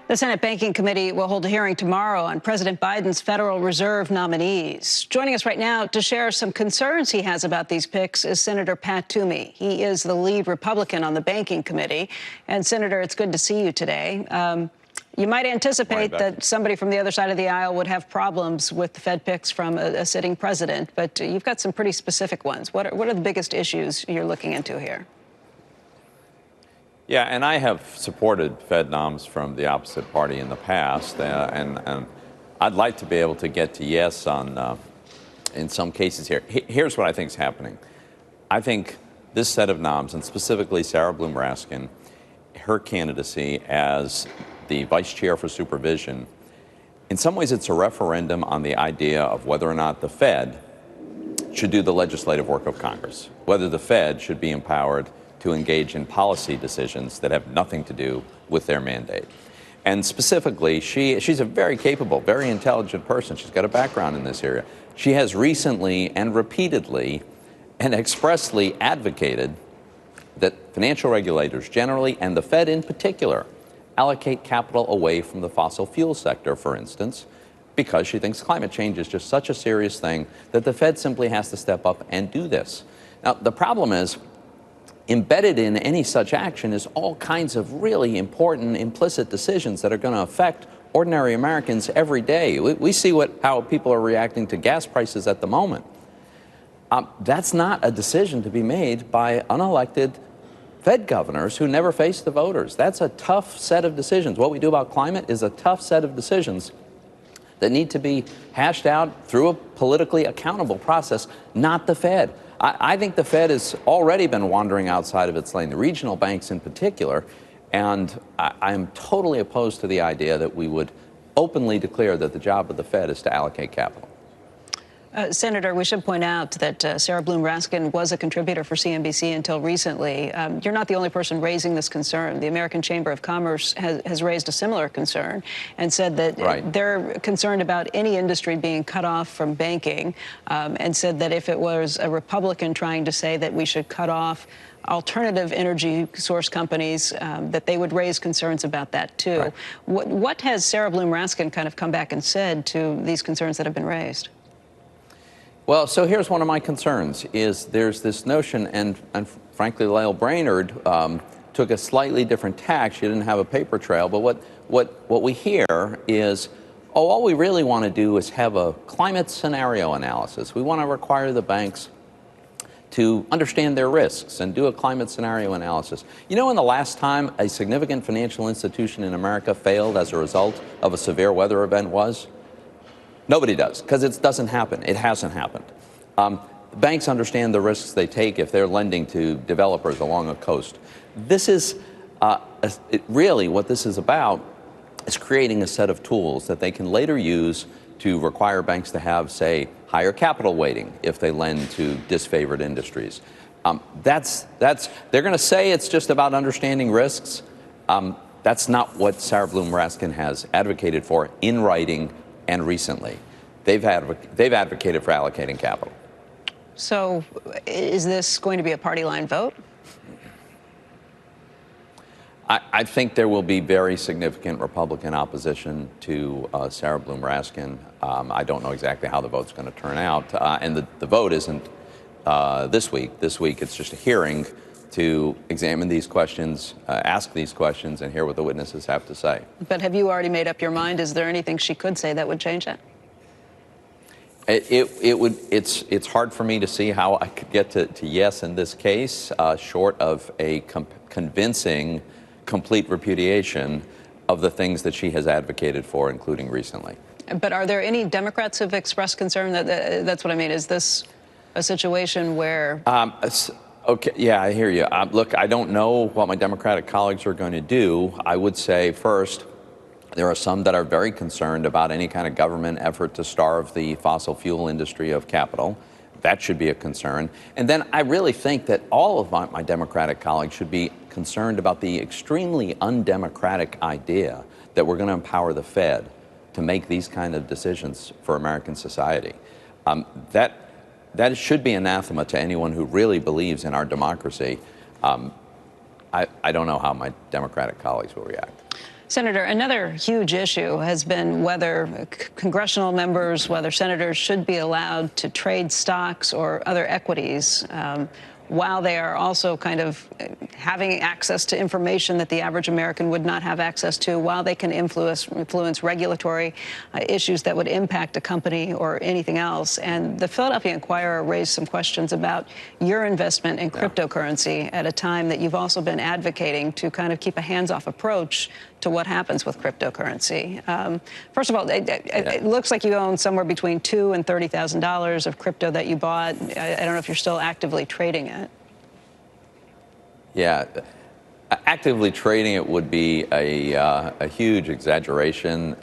The Senate Banking Committee will hold a hearing tomorrow on President Biden's Federal Reserve nominees. Joining us right now to share some concerns he has about these picks is Senator Pat Toomey. He is the lead Republican on the Banking Committee. And, Senator, it's good to see you today. You might anticipate that somebody from the other side of the aisle would have problems with the Fed picks from a sitting president, but you've got some pretty specific ones. What are the biggest issues you're looking into here? Yeah, and I have supported Fed noms from the opposite party in the past, and I'd like to be able to get to yes on in some cases here. Here's what I think is happening. I think this set of noms, and specifically Sarah Bloom Raskin, her candidacy as the vice chair for supervision, in some ways it's a referendum on the idea of whether or not the Fed should do the legislative work of Congress, whether the Fed should be empowered to engage in policy decisions that have nothing to do with their mandate. And specifically, she's a very capable, very intelligent person. She's got a background in this area. She has recently and repeatedly and expressly advocated that financial regulators generally, and the Fed in particular, allocate capital away from the fossil fuel sector, for instance, because she thinks climate change is just such a serious thing that the Fed simply has to step up and do this. Now, the problem is, embedded in any such action is all kinds of really important implicit decisions that are going to affect ordinary Americans every day. We see how people are reacting to gas prices at the moment. That's not a decision to be made by unelected Fed governors who never face the voters. That's a tough set of decisions. What we do about climate is a tough set of decisions that need to be hashed out through a politically accountable process, not the Fed. I think the Fed has already been wandering outside of its lane, the regional banks in particular, and I am totally opposed to the idea that we would openly declare that the job of the Fed is to allocate capital. Senator, we should point out that Sarah Bloom Raskin was a contributor for CNBC until recently. You're not the only person raising this concern. The American Chamber of Commerce has raised a similar concern and said that they're concerned about any industry being cut off from banking, and said that if it was a Republican trying to say that we should cut off alternative energy source companies, that they would raise concerns about that, too. Right. What has Sarah Bloom Raskin kind of come back and said to these concerns that have been raised? Well, so here's one of my concerns, is there's this notion, and frankly, Lael Brainerd took a slightly different tack. She didn't have a paper trail, but what we hear is, oh, all we really want to do is have a climate scenario analysis. We want to require the banks to understand their risks and do a climate scenario analysis. You know when the last time a significant financial institution in America failed as a result of a severe weather event was? Nobody does, because it doesn't happen. It hasn't happened. Banks understand the risks they take if they're lending to developers along a coast. This is really what this is about, is creating a set of tools that they can later use to require banks to have, say, higher capital weighting if they lend to disfavored industries. They're going to say it's just about understanding risks. That's not what Sarah Bloom Raskin has advocated for in writing. And recently, they've advocated for allocating capital. So is this going to be a party line vote? I think there will be very significant Republican opposition to Sarah Bloom Raskin. I don't know exactly how the vote's going to turn out. And the vote isn't this week. This week, it's just a hearing to examine these questions, ask these questions, and hear what the witnesses have to say. But have you already made up your mind? Is there anything she could say that would change that? It's hard for me to see how I could get to yes in this case, short of a convincing, complete repudiation of the things that she has advocated for, including recently. But are there any Democrats who've expressed concern? That's what I mean. Is this a situation where... Okay, yeah, I hear you. Look, I don't know what my Democratic colleagues are going to do. I would say, first, there are some that are very concerned about any kind of government effort to starve the fossil fuel industry of capital. That should be a concern. And then I really think that all of my Democratic colleagues should be concerned about the extremely undemocratic idea that we're going to empower the Fed to make these kind of decisions for American society. That should be anathema to anyone who really believes in our democracy. I don't know how my Democratic colleagues will react. Senator, another huge issue has been whether congressional members, whether senators should be allowed to trade stocks or other equities while they are also kind of having access to information that the average American would not have access to, while they can influence regulatory issues that would impact a company or anything else. And the Philadelphia Inquirer raised some questions about your investment in cryptocurrency at a time that you've also been advocating to kind of keep a hands-off approach to what happens with cryptocurrency. First of all, it looks like you own somewhere between $2,000 and $30,000 of crypto that you bought. I don't know if you're still actively trading it. Yeah, actively trading it would be a huge exaggeration.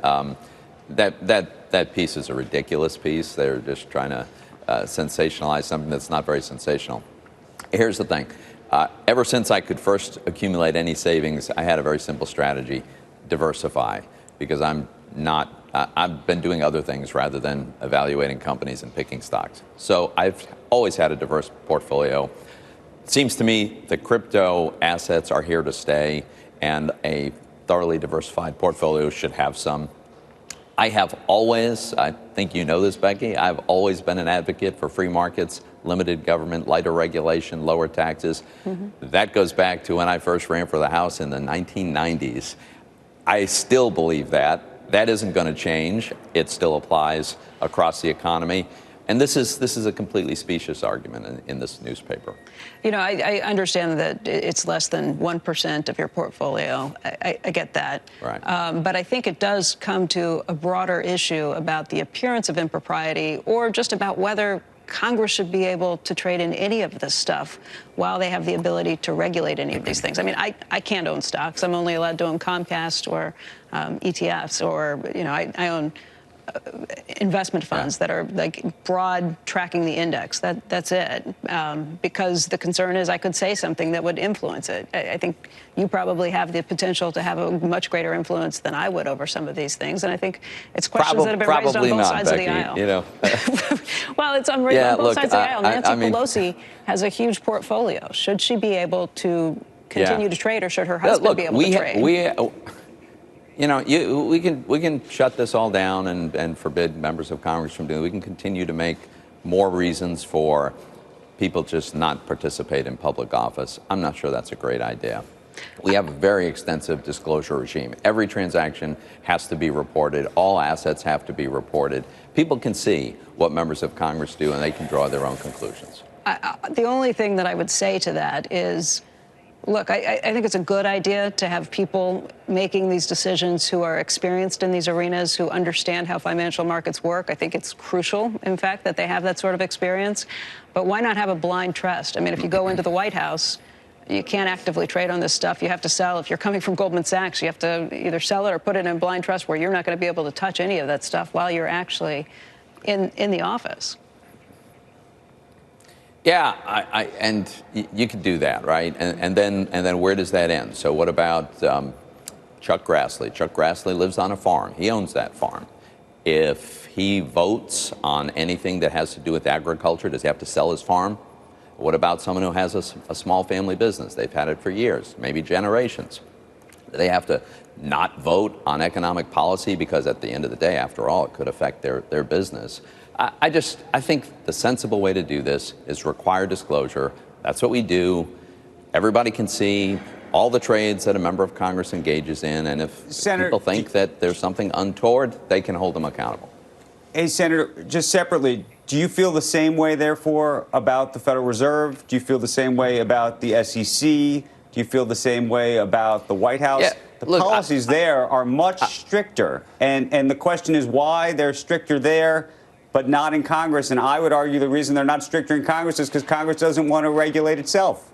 That piece is a ridiculous piece. They're just trying to sensationalize something that's not very sensational. Here's the thing. Ever since I could first accumulate any savings, I had a very simple strategy: diversify, because I've been doing other things rather than evaluating companies and picking stocks. So I've always had a diverse portfolio. It seems to me the crypto assets are here to stay, and a thoroughly diversified portfolio should have some. I have always, I think you know this, Becky, I've always been an advocate for free markets, limited government, lighter regulation, lower taxes. That goes back to when I first ran for the House in the 1990s. I still believe that. That isn't going to change. It still applies across the economy. And this is a completely specious argument in this newspaper. You know, I understand that it's less than 1% of your portfolio. I get that. Right. But I think it does come to a broader issue about the appearance of impropriety, or just about whether Congress should be able to trade in any of this stuff while they have the ability to regulate any of these things. I mean, I can't own stocks. I'm only allowed to own Comcast or ETFs, or, you know, I own investment funds that are like broad tracking the index. That's it. Because the concern is I could say something that would influence it. I think you probably have the potential to have a much greater influence than I would over some of these things. And I think it's questions that have been raised on both sides of the aisle. You know. Well, it's on both sides of the aisle. Nancy Pelosi has a huge portfolio. Should she be able to continue to trade, or should her husband be able to trade? You know, we can shut this all down and forbid members of Congress from doing it. We can continue to make more reasons for people just not participate in public office. I'm not sure that's a great idea. We have a very extensive disclosure regime. Every transaction has to be reported. All assets have to be reported. People can see what members of Congress do, and they can draw their own conclusions. The only thing that I would say to that is, look, I think it's a good idea to have people making these decisions who are experienced in these arenas, who understand how financial markets work. I think it's crucial, in fact, that they have that sort of experience. But why not have a blind trust? I mean, if you go into the White House, you can't actively trade on this stuff. You have to sell. If you're coming from Goldman Sachs, you have to either sell it or put it in blind trust where you're not going to be able to touch any of that stuff while you're actually in the office. Yeah, and you could do that, right? And then where does that end? So what about Chuck Grassley? Chuck Grassley lives on a farm. He owns that farm. If he votes on anything that has to do with agriculture, does he have to sell his farm? What about someone who has a small family business? They've had it for years, maybe generations. They have to not vote on economic policy because at the end of the day, after all, it could affect their business. I think the sensible way to do this is require disclosure. That's what we do. Everybody can see all the trades that a member of Congress engages in, and if people think that there's something untoward, they can hold them accountable. Hey, Senator, just separately, do you feel the same way, therefore, about the Federal Reserve? Do you feel the same way about the SEC? Do you feel the same way about the White House? Yeah, the policies there are much stricter, and the question is why they're stricter there but not in Congress. And I would argue the reason they're not stricter in Congress is because Congress doesn't want to regulate itself.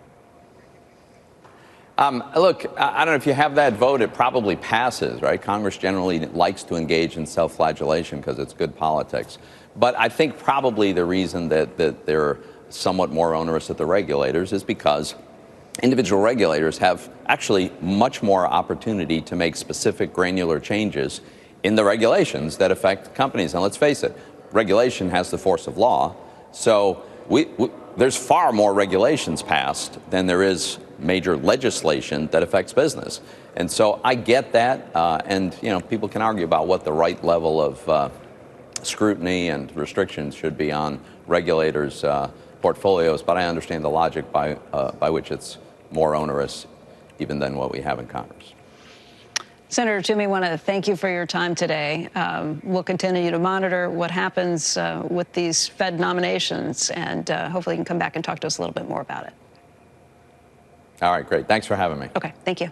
Look, I don't know if you have that vote, it probably passes, right? Congress generally likes to engage in self-flagellation because it's good politics. But I think probably the reason that they're somewhat more onerous at the regulators is because individual regulators have actually much more opportunity to make specific granular changes in the regulations that affect companies. And let's face it, regulation has the force of law. So there's far more regulations passed than there is major legislation that affects business. And so I get that, and people can argue about what the right level of scrutiny and restrictions should be on regulators' portfolios, but I understand the logic by which it's more onerous even than what we have in Congress. Senator Toomey, I want to thank you for your time today. We'll continue to monitor what happens with these Fed nominations, and hopefully you can come back and talk to us a little bit more about it. All right, great. Thanks for having me. Okay, thank you.